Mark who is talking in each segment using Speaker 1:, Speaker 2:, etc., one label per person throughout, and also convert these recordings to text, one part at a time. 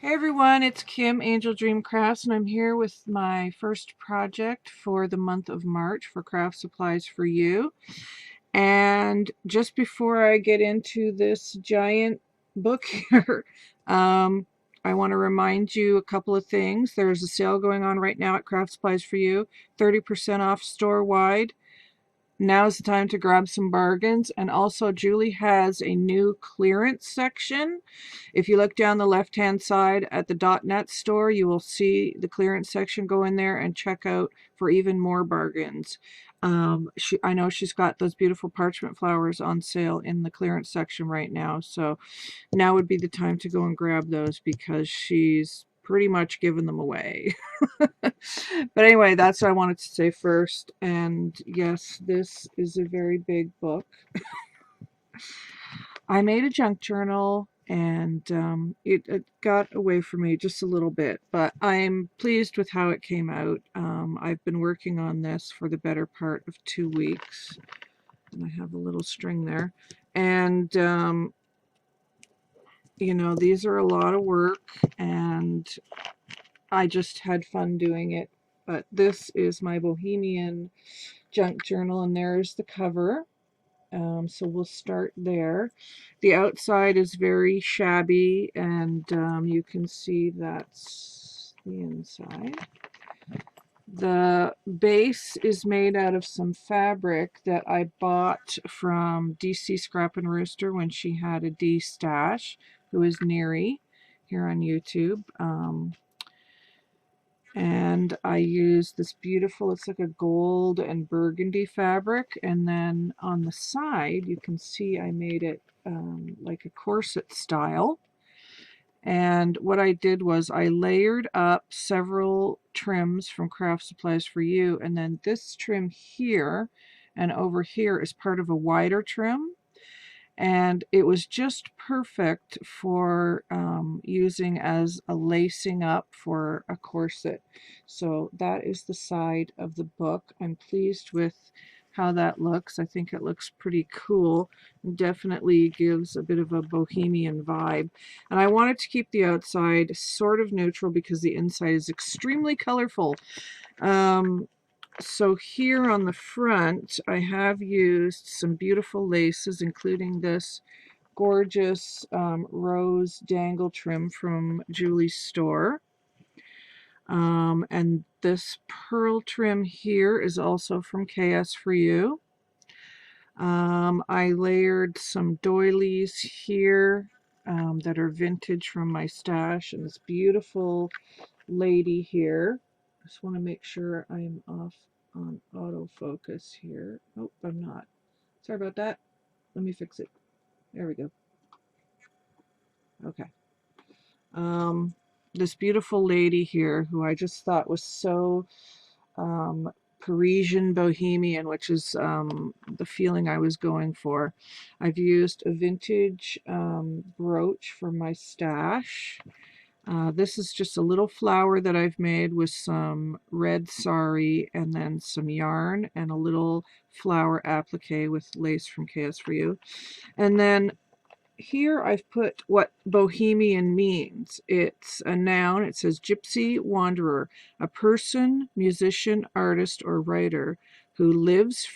Speaker 1: Hey everyone, it's Kim, Angel Dream Crafts, and I'm here with my first project for the month of March for Craft Supplies for You. And just before I get into this giant book here, I want to remind you a couple of things. There's a sale going on right now at Craft Supplies for You, 30% off store-wide. Now's the time to grab some bargains. And also Julie has a new clearance section. If you look down the left hand side at the .net store, you will see the clearance section. Go in there and check out for even more bargains. I know she's got those beautiful parchment flowers on sale in the clearance section right now, so now would be the time to go and grab those because she's pretty much given them away. But anyway, that's what I wanted to say first. And yes, this is a very big book. I made a junk journal and it got away from me just a little bit, but I'm pleased with how it came out. I've been working on this for the better part of 2 weeks, and I have a little string there. And you know, these are a lot of work, and I just had fun doing it. But this is my Bohemian junk journal, and there's the cover. So we'll start there. The outside is very shabby, and you can see that's the inside. The base is made out of some fabric that I bought from DC Scrap and Rooster when she had a D stash, who is Neri here on YouTube. And I use this beautiful, it's like a gold and burgundy fabric, and then on the side you can see I made it like a corset style. And what I did was I layered up several trims from Craft Supplies for You, and then this trim here and over here is part of a wider trim, and it was just perfect for using as a lacing up for a corset. So that is the side of the book. I'm pleased with how that looks. I think it looks pretty cool. It definitely gives a bit of a bohemian vibe. And I wanted to keep the outside sort of neutral because the inside is extremely colorful. So here on the front, I have used some beautiful laces, including this gorgeous rose dangle trim from Julie's store. And this pearl trim here is also from KS4U. I layered some doilies here that are vintage from my stash, and this beautiful lady here. Just want to make sure I'm off on autofocus here. Oh, I'm not. Sorry about that. Let me fix it. There we go. Okay. This beautiful lady here who I just thought was so Parisian Bohemian, which is the feeling I was going for. I've used a vintage brooch for my stash. This is just a little flower that I've made with some red sari and then some yarn and a little flower applique with lace from KS4U. And then here I've put what Bohemian means. It's a noun. It says gypsy wanderer, a person, musician, artist, or writer who lives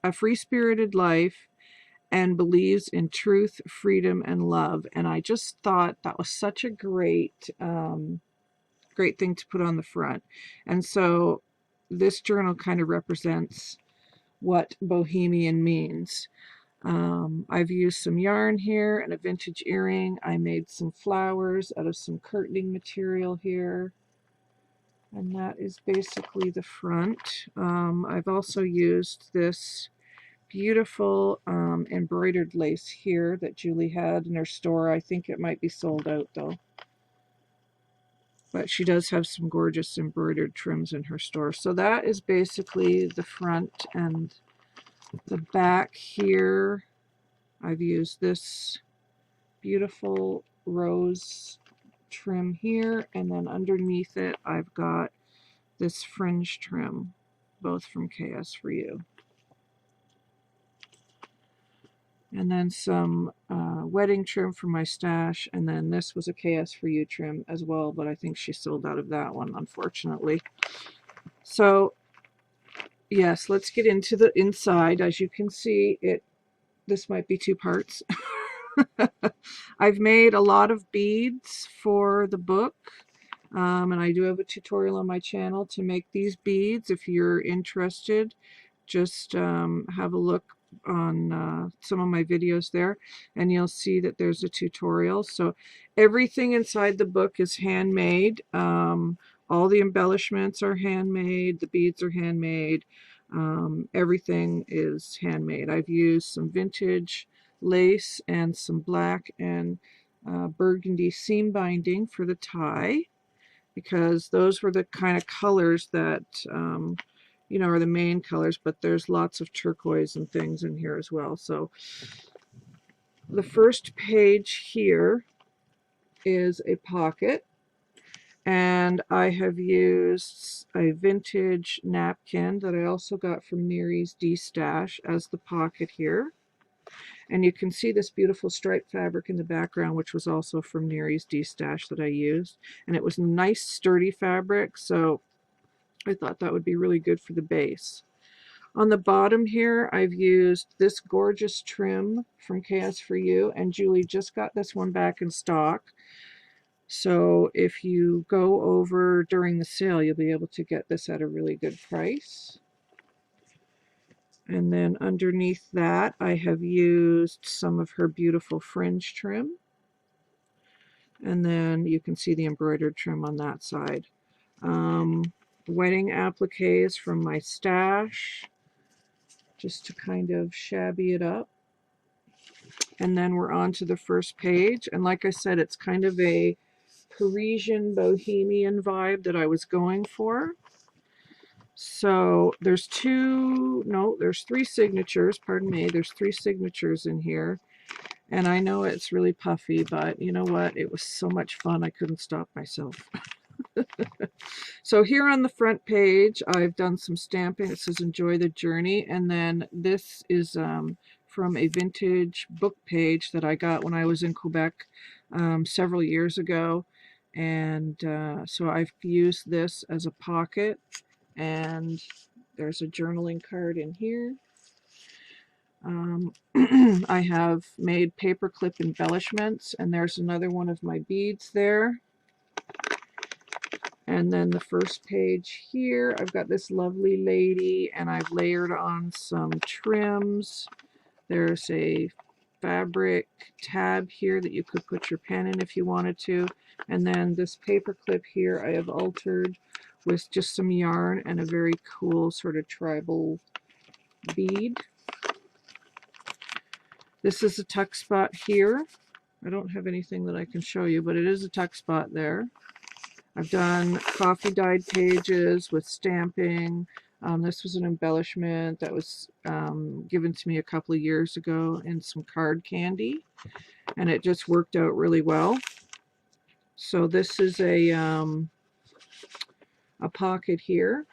Speaker 1: a free-spirited life and believes in truth, freedom, and love. And I just thought that was such a great thing to put on the front. And so this journal kind of represents what Bohemian means. I've used some yarn here and a vintage earring. I made some flowers out of some curtaining material here. And that is basically the front. I've also used this beautiful embroidered lace here that Julie had in her store. I think it might be sold out though. But she does have some gorgeous embroidered trims in her store. So that is basically the front, and the back here I've used this beautiful rose trim here, and then underneath it I've got this fringe trim, both from KS4U. and then some wedding trim for my stash, and then this was a KS4U trim as well, but I think she sold out of that one, unfortunately. So yes, let's get into the inside. As you can see, this might be two parts. I've made a lot of beads for the book, and I do have a tutorial on my channel to make these beads. If you're interested, just have a look on some of my videos there, and you'll see that there's a tutorial. So everything inside the book is handmade. All the embellishments are handmade, the beads are handmade, everything is handmade. I've used some vintage lace and some black and burgundy seam binding for the tie, because those were the kind of colors that you know, are the main colors, but there's lots of turquoise and things in here as well. So the first page here is a pocket, and I have used a vintage napkin that I also got from Neary's D-Stash as the pocket here. And you can see this beautiful striped fabric in the background, which was also from Neary's D-Stash that I used. And it was nice, sturdy fabric, so I thought that would be really good for the base. On the bottom here, I've used this gorgeous trim from KS4U, and Julie just got this one back in stock. So if you go over during the sale, you'll be able to get this at a really good price. And then underneath that, I have used some of her beautiful fringe trim. And then you can see the embroidered trim on that side. Wedding appliques from my stash, just to kind of shabby it up. And then we're on to the first page. And like I said, it's kind of a Parisian Bohemian vibe that I was going for. So there's there's three signatures, pardon me, there's three signatures in here. And I know it's really puffy, but you know what? It was so much fun, I couldn't stop myself. So here on the front page, I've done some stamping. It says enjoy the journey. And then this is from a vintage book page that I got when I was in Quebec several years ago. And so I've used this as a pocket. And there's a journaling card in here. I have made paperclip embellishments, and there's another one of my beads there. And then the first page here, I've got this lovely lady, and I've layered on some trims. There's a fabric tab here that you could put your pen in if you wanted to. And then this paper clip here I have altered with just some yarn and a very cool sort of tribal bead. This is a tuck spot here. I don't have anything that I can show you, but it is a tuck spot there. I've done coffee dyed pages with stamping. This was an embellishment that was given to me a couple of years ago in some card candy, and it just worked out really well. So this is a pocket here,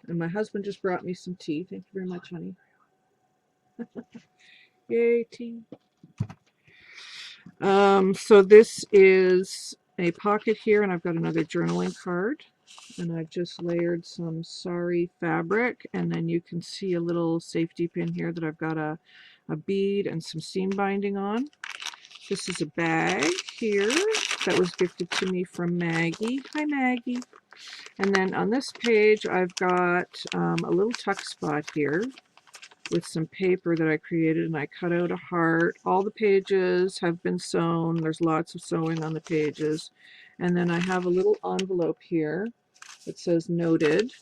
Speaker 1: and my husband just brought me some tea. Thank you very much, honey. Yay, tea. So this is a pocket here, and I've got another journaling card, and I've just layered some sari fabric, and then you can see a little safety pin here that I've got a bead and some seam binding on. This is a bag here that was gifted to me from Maggie. Hi, Maggie. And then on this page, I've got a little tuck spot here with some paper that I created, and I cut out a heart. All the pages have been sewn. There's lots of sewing on the pages. And then I have a little envelope here that says noted.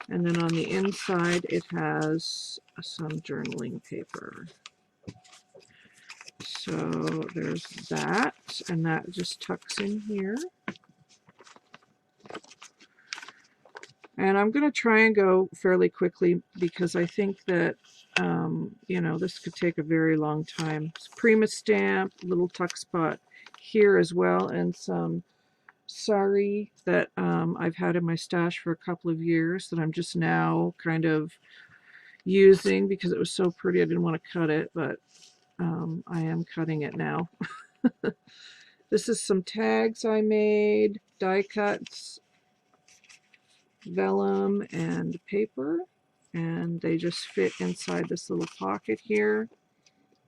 Speaker 1: And then on the inside it has some journaling paper. So there's that, and that just tucks in here. And I'm going to try and go fairly quickly because I think that, you know, this could take a very long time. It's Prima stamp, little tuck spot here as well, and some sari that I've had in my stash for a couple of years that I'm just now kind of using because it was so pretty I didn't want to cut it, but I am cutting it now. This is some tags I made, die cuts, vellum, and paper. And they just fit inside this little pocket here.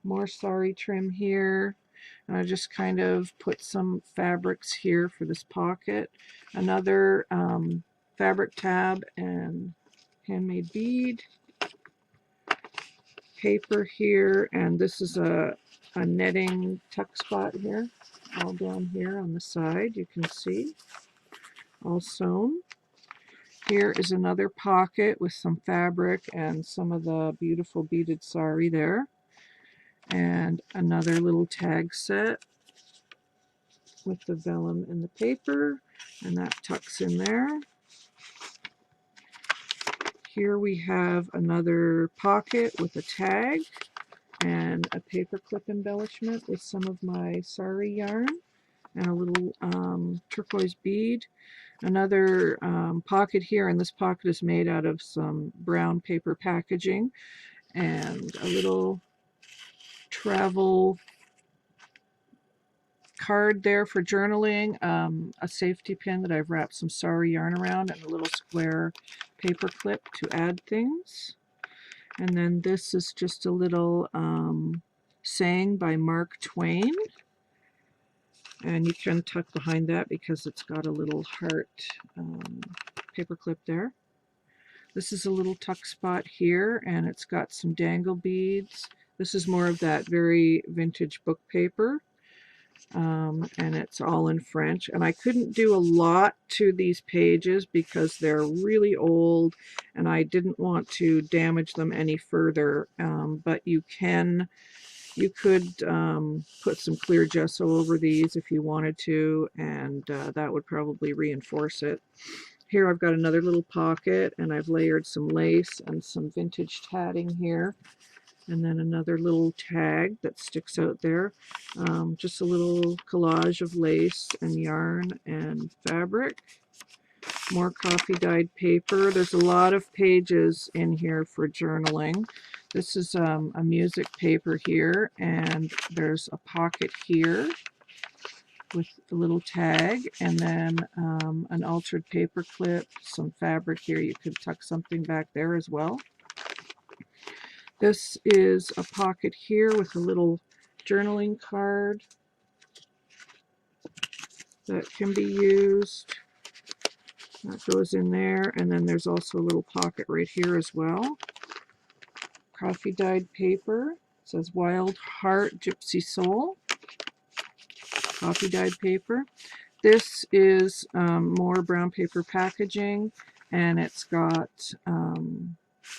Speaker 1: More sari trim here. And I just kind of put some fabrics here for this pocket. Another fabric tab and handmade bead. Paper here, and this is a netting tuck spot here, all down here on the side, you can see, all sewn. Here is another pocket with some fabric and some of the beautiful beaded sari there, and another little tag set with the vellum and the paper, and that tucks in there. Here we have another pocket with a tag and a paper clip embellishment with some of my sari yarn and a little turquoise bead. Another pocket here, and this pocket is made out of some brown paper packaging, and a little travel card there for journaling, a safety pin that I've wrapped some sari yarn around, and a little square paper clip to add things. And then this is just a little saying by Mark Twain, and you can tuck behind that because it's got a little heart paper clip there. This is a little tuck spot here, and it's got some dangle beads. This is more of that very vintage book paper, and it's all in French. And I couldn't do a lot to these pages because they're really old, and I didn't want to damage them any further, but you could put some clear gesso over these if you wanted to, and that would probably reinforce it. Here I've got another little pocket, and I've layered some lace and some vintage tatting here, and then another little tag that sticks out there. Just a little collage of lace and yarn and fabric. More coffee dyed paper. There's a lot of pages in here for journaling. This is a music paper here, and there's a pocket here with a little tag, and then an altered paper clip, some fabric here. You could tuck something back there as well. This is a pocket here with a little journaling card that can be used. That goes in there, and then there's also a little pocket right here as well. Coffee dyed paper. It says Wild Heart Gypsy Soul. Coffee dyed paper. This is more brown paper packaging, and it's got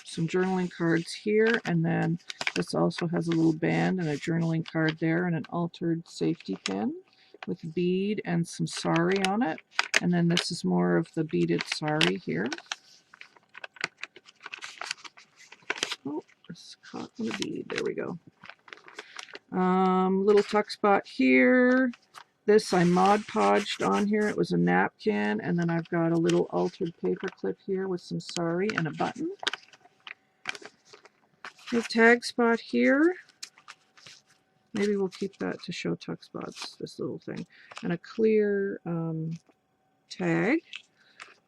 Speaker 1: some journaling cards here, and then this also has a little band and a journaling card there, and an altered safety pin with bead and some sari on it. And then this is more of the beaded sari here. Oh, it's caught on the bead. There we go. Little tuck spot here. This I Mod Podged on here. It was a napkin, and then I've got a little altered paper clip here with some sari and a button. A tag spot here. Maybe we'll keep that to show tuck spots, this little thing. And a clear tag.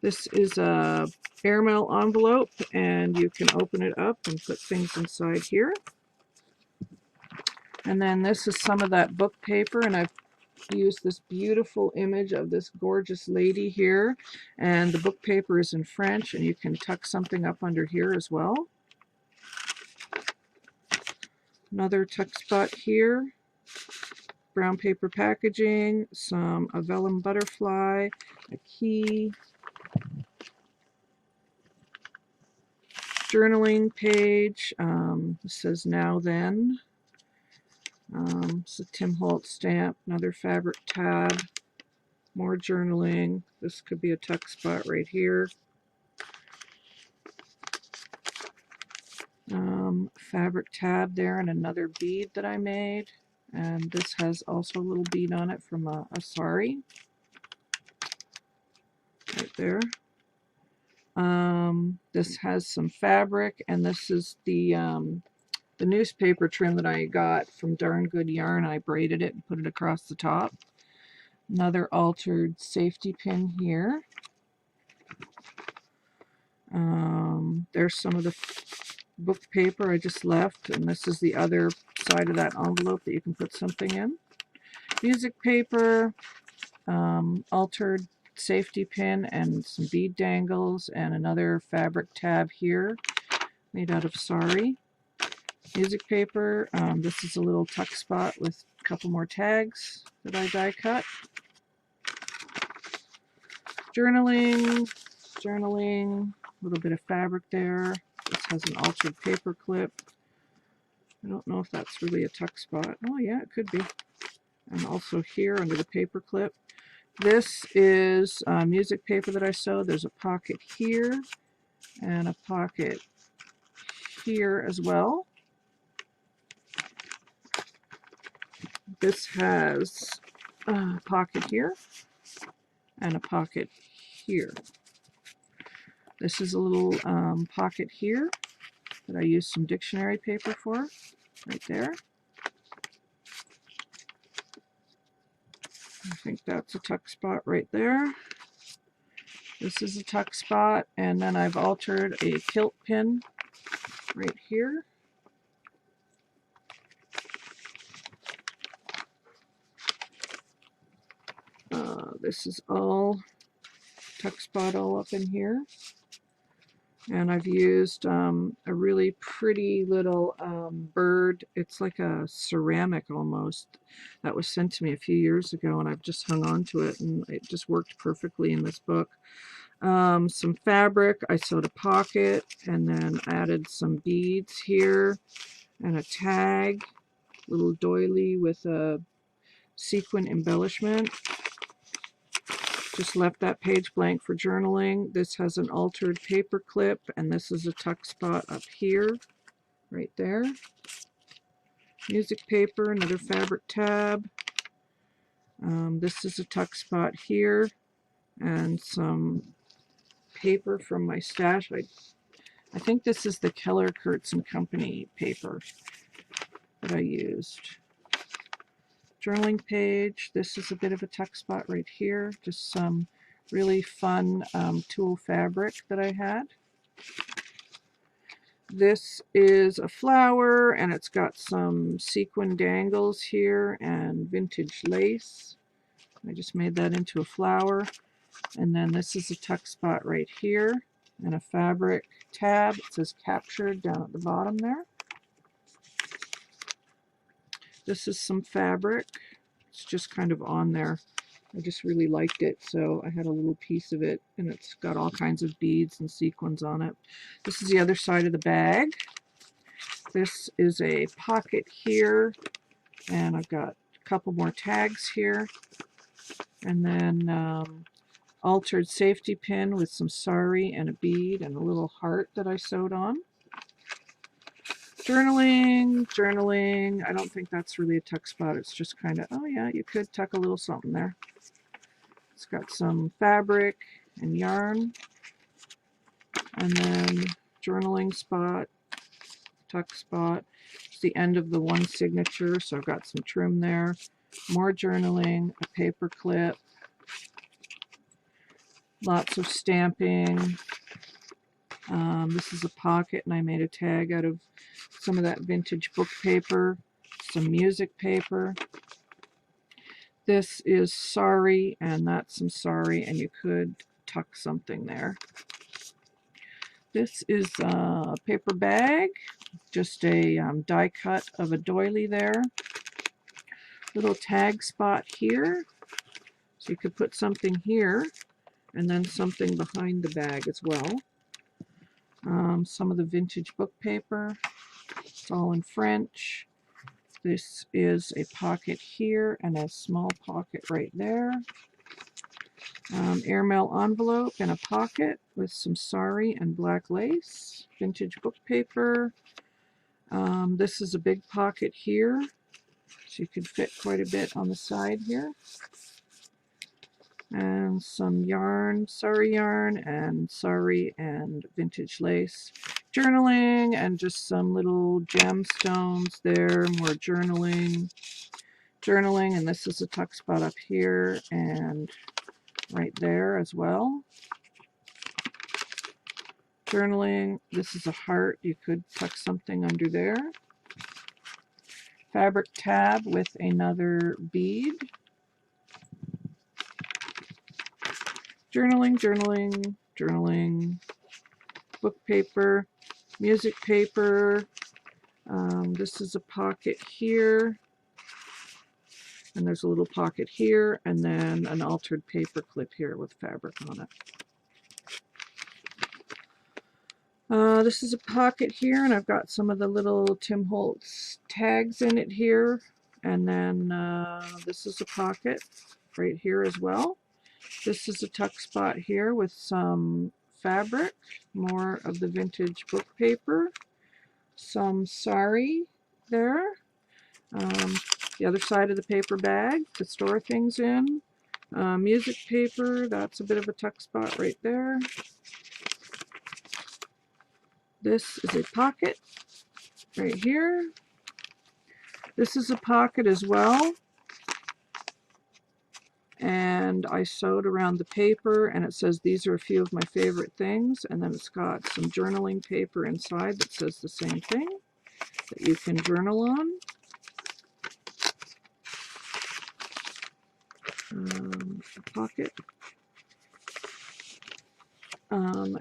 Speaker 1: This is a airmail envelope, and you can open it up and put things inside here. And then this is some of that book paper, and I've used this beautiful image of this gorgeous lady here, and the book paper is in French, and you can tuck something up under here as well. Another tuck spot here, brown paper packaging, a vellum butterfly, a key, journaling page. It says Now Then. It's a Tim Holtz stamp, another fabric tab, more journaling. This could be a tuck spot right here. Fabric tab there, and another bead that I made. And this has also a little bead on it from a sari. Right there. This has some fabric, and this is the the newspaper trim that I got from Darn Good Yarn. I braided it and put it across the top. Another altered safety pin here. There's some of the book paper I just left, and this is the other side of that envelope that you can put something in. Music paper, altered safety pin, and some bead dangles, and another fabric tab here made out of sari. Music paper, this is a little tuck spot with a couple more tags that I die cut. Journaling, a little bit of fabric there. This has an altered paper clip. I don't know if that's really a tuck spot. Oh yeah, it could be. And also here under the paper clip. This is music paper that I sewed. There's a pocket here and a pocket here as well. This has a pocket here and a pocket here. This is a little pocket here that I used some dictionary paper for, right there. I think that's a tuck spot right there. This is a tuck spot, and then I've altered a kilt pin right here. This is all tuck spot all up in here. And I've used a really pretty little bird. It's like a ceramic almost that was sent to me a few years ago, and I've just hung on to it, and it just worked perfectly in this book. Some fabric, I sewed a pocket and then added some beads here and a tag, little doily with a sequin embellishment. Just left that page blank for journaling. This has an altered paper clip, and this is a tuck spot up here, right there. Music paper, another fabric tab. This is a tuck spot here, and some paper from my stash. I think this is the Keller Kurtz & Company paper that I used. Journaling page. This is a bit of a tuck spot right here. Just some really fun tulle fabric that I had. This is a flower, and it's got some sequin dangles here and vintage lace. I just made that into a flower. And then this is a tuck spot right here and a fabric tab. It says captured down at the bottom there. This is some fabric. It's just kind of on there. I just really liked it, so I had a little piece of it, and it's got all kinds of beads and sequins on it. This is the other side of the bag. This is a pocket here, and I've got a couple more tags here. And then altered safety pin with some sari and a bead and a little heart that I sewed on. Journaling. I don't think that's really a tuck spot. It's just kind of, oh yeah, you could tuck a little something there. It's got some fabric and yarn. And then journaling spot, tuck spot. It's the end of the one signature, so I've got some trim there. More journaling, a paper clip. Lots of stamping. This is a pocket, and I made a tag out of some of that vintage book paper, some music paper. This is sari, and that's some sari, and you could tuck something there. This is a paper bag, just a die cut of a doily there. Little tag spot here, so you could put something here, and then something behind the bag as well. Some of the vintage book paper. It's all in French. This is a pocket here and a small pocket right there. Airmail envelope and a pocket with some sari and black lace. Vintage book paper. This is a big pocket here, so you could fit quite a bit on the side here. And some yarn, sari and vintage lace. journaling and just some little gemstones there, more journaling, and this is a tuck spot up here and right there as well. Journaling, this is a heart, you could tuck something under there. Fabric tab with another bead. Journaling, journaling, journaling. Book paper, music paper. This is a pocket here. And there's a little pocket here, and then an altered paper clip here with fabric on it. This is a pocket here, and I've got some of the little Tim Holtz tags in it here. And then this is a pocket right here as well. This is a tuck spot here with some fabric, more of the vintage book paper, some sari there. The other side of the paper bag to store things in. Music paper, that's a bit of a tuck spot right there. This is a pocket right here. This is a pocket as well. And I sewed around the paper, and it says these are a few of my favorite things. And then it's got some journaling paper inside that says the same thing that you can journal on. A pocket.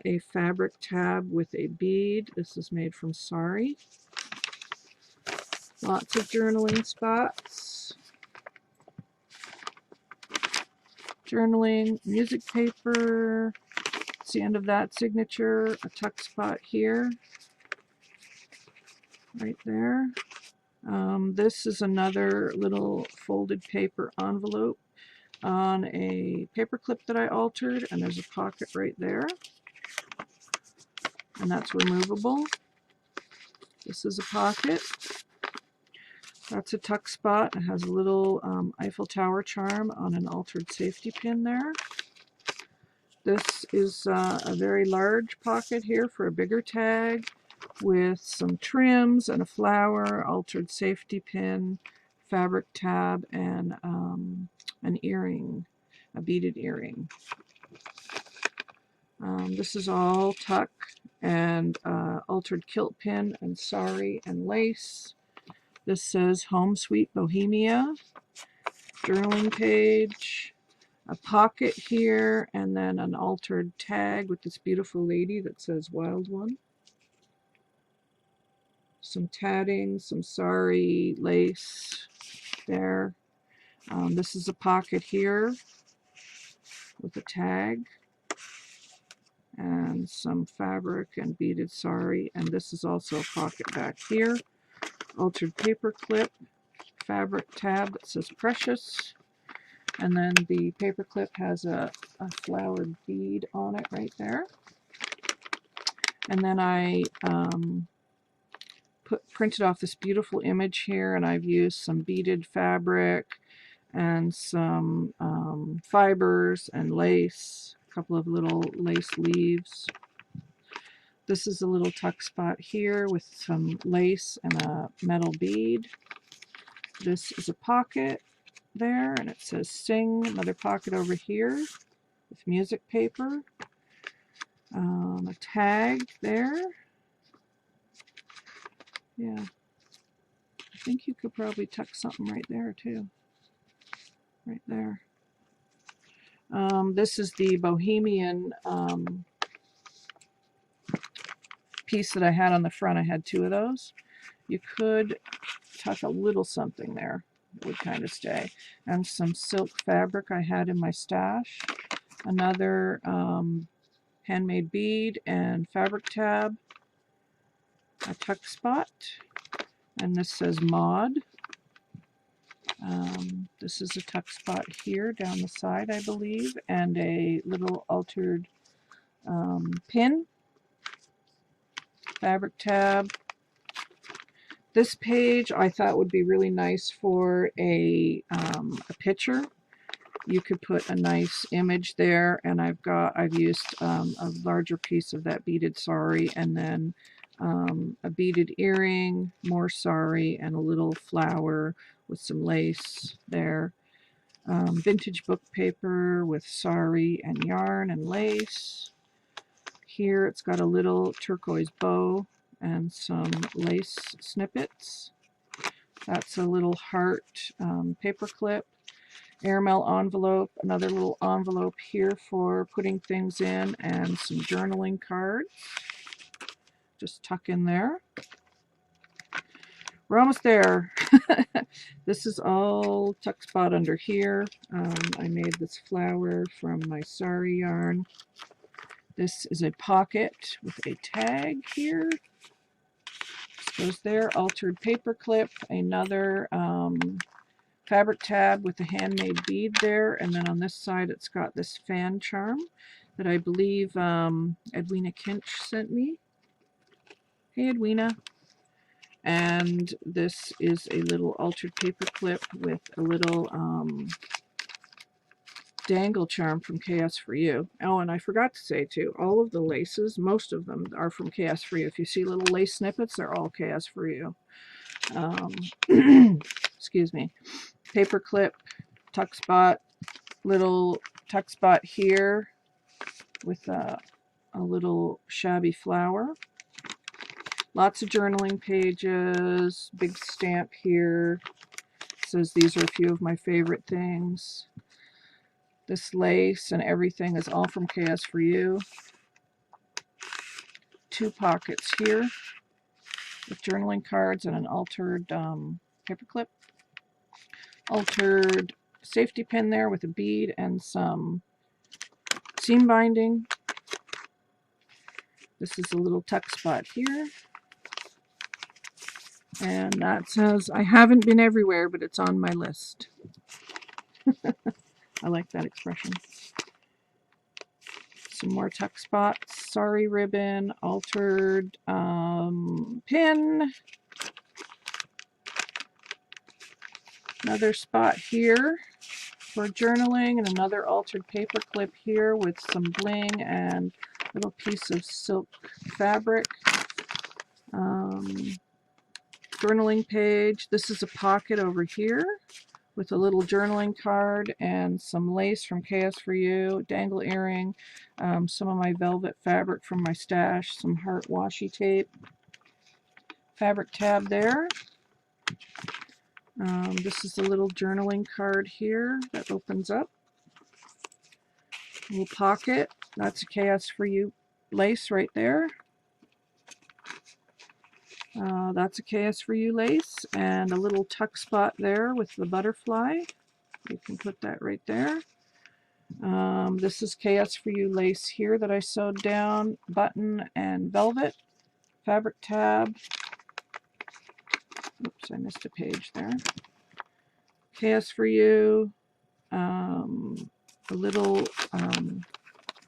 Speaker 1: A fabric tab with a bead. This is made from sari. Lots of journaling spots. Journaling, music paper. It's the end of that signature. A tuck spot here. Right there. This is another little folded paper envelope on a paper clip that I altered, and there's a pocket right there, and that's removable. This is a pocket. That's a tuck spot. It has a little Eiffel Tower charm on an altered safety pin there. This is a very large pocket here for a bigger tag with some trims and a flower, altered safety pin, fabric tab, and an earring, a beaded earring. This is all tuck and altered kilt pin and sari and lace. This says Home Sweet Bohemia. Journaling page, a pocket here, and then an altered tag with this beautiful lady that says Wild One. Some tatting, some sari, lace there. This is a pocket here with a tag and some fabric and beaded sari, and this is also a pocket back here. Altered paper clip, fabric tab that says Precious, and then the paper clip has a flowered bead on it right there. And then I printed off this beautiful image here, and I've used some beaded fabric and some fibers and lace, a couple of little lace leaves. This is a little tuck spot here with some lace and a metal bead. This is a pocket there, and it says Sing. Another pocket over here with music paper. A tag there. Yeah, I think you could probably tuck something right there too. Right there. This is the Bohemian piece that I had on the front. I had two of those. You could tuck a little something there. It would kind of stay. And some silk fabric I had in my stash. Another handmade bead and fabric tab. A tuck spot. And this says Mod. This is a tuck spot here down the side, I believe, and a little altered pin. Fabric tab. This page I thought would be really nice for a picture. You could put a nice image there, and I've used a larger piece of that beaded sari, and then a beaded earring, more sari, and a little flower with some lace there. Vintage book paper with sari and yarn and lace. Here it's got a little turquoise bow and some lace snippets. That's a little heart paper clip. Airmail envelope, another little envelope here for putting things in, and some journaling cards. Just tuck in there. We're almost there. This is all tuck spot under here. I made this flower from my sari yarn. This is a pocket with a tag here. This goes there. Altered paper clip, another fabric tab with a handmade bead there, and then on this side it's got this fan charm that I believe Edwina Kinch sent me. Hey Edwina. And this is a little altered paper clip with a little dangle charm from KS4U. Oh, and I forgot to say too, all of the laces, most of them are from KS4U. If you see little lace snippets, they're all KS4U. Excuse me. Paper clip, tuck spot, little tuck spot here with a little shabby flower. Lots of journaling pages, big stamp here. It says these are a few of my favorite things. This lace and everything is all from KS4U. 2 pockets here with journaling cards and an altered paper clip. Altered safety pin there with a bead and some seam binding. This is a little tuck spot here. And that says, I haven't been everywhere, but it's on my list. I like that expression. Some more tuck spots, sari ribbon, altered pin. Another spot here for journaling, and another altered paper clip here with some bling and a little piece of silk fabric. Journaling page. This is a pocket over here with a little journaling card and some lace from KS4U, dangle earring, some of my velvet fabric from my stash, some heart washi tape, fabric tab there. This is a little journaling card here that opens up. Little pocket. That's a KS4U lace right there. That's a KS4U lace and a little tuck spot there with the butterfly. You can put that right there. This is KS4U lace here that I sewed down, button and velvet, fabric tab. Oops, I missed a page there. KS4U, a little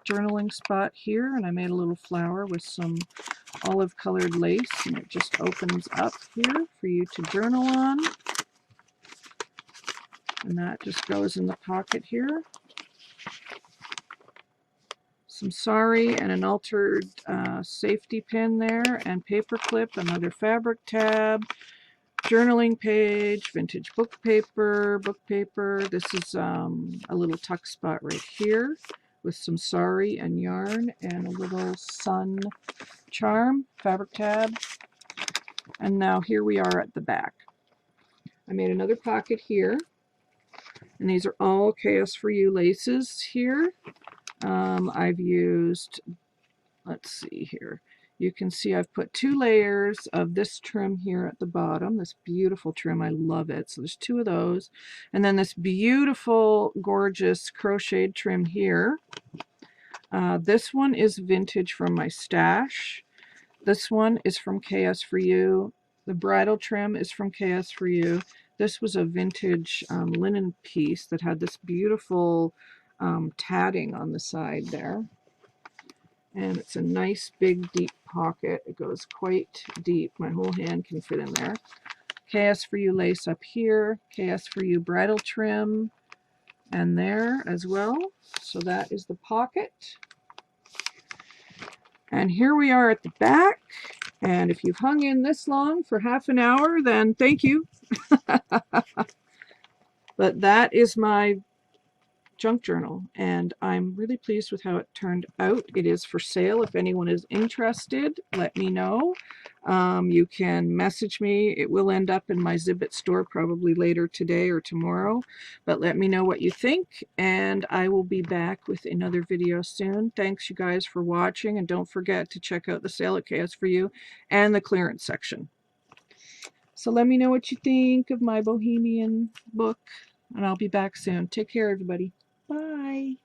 Speaker 1: journaling spot here, and I made a little flower with some olive colored lace, and it just opens up here for you to journal on, and that just goes in the pocket here. Some sari and an altered safety pin there, and paper clip, another fabric tab, journaling page, vintage book paper. This is a little tuck spot right here with some sari and yarn and a little sun charm, fabric tab. And now here we are at the back. I made another pocket here, and these are all KS4U laces here. I've used, let's see here, you can see I've put 2 layers of this trim here at the bottom, this beautiful trim, I love it. So there's 2 of those, and then this beautiful gorgeous crocheted trim here. This one is vintage from my stash. This one is from KS4U. The bridal trim is from KS4U. This was a vintage linen piece that had this beautiful tatting on the side there. And it's a nice big deep pocket. It goes quite deep. My whole hand can fit in there. KS4U lace up here. KS4U bridal trim. And there as well. So that is the pocket. And here we are at the back. And if you've hung in this long for half an hour, then thank you. But that is my junk journal, and I'm really pleased with how it turned out. It is for sale. If anyone is interested, let me know. You can message me. It will end up in my Zibbet store probably later today or tomorrow, but let me know what you think, and I will be back with another video soon. Thanks you guys for watching, and don't forget to check out the sale at KS4U and the clearance section. So let me know what you think of my Bohemian book, and I'll be back soon. Take care, everybody. Bye.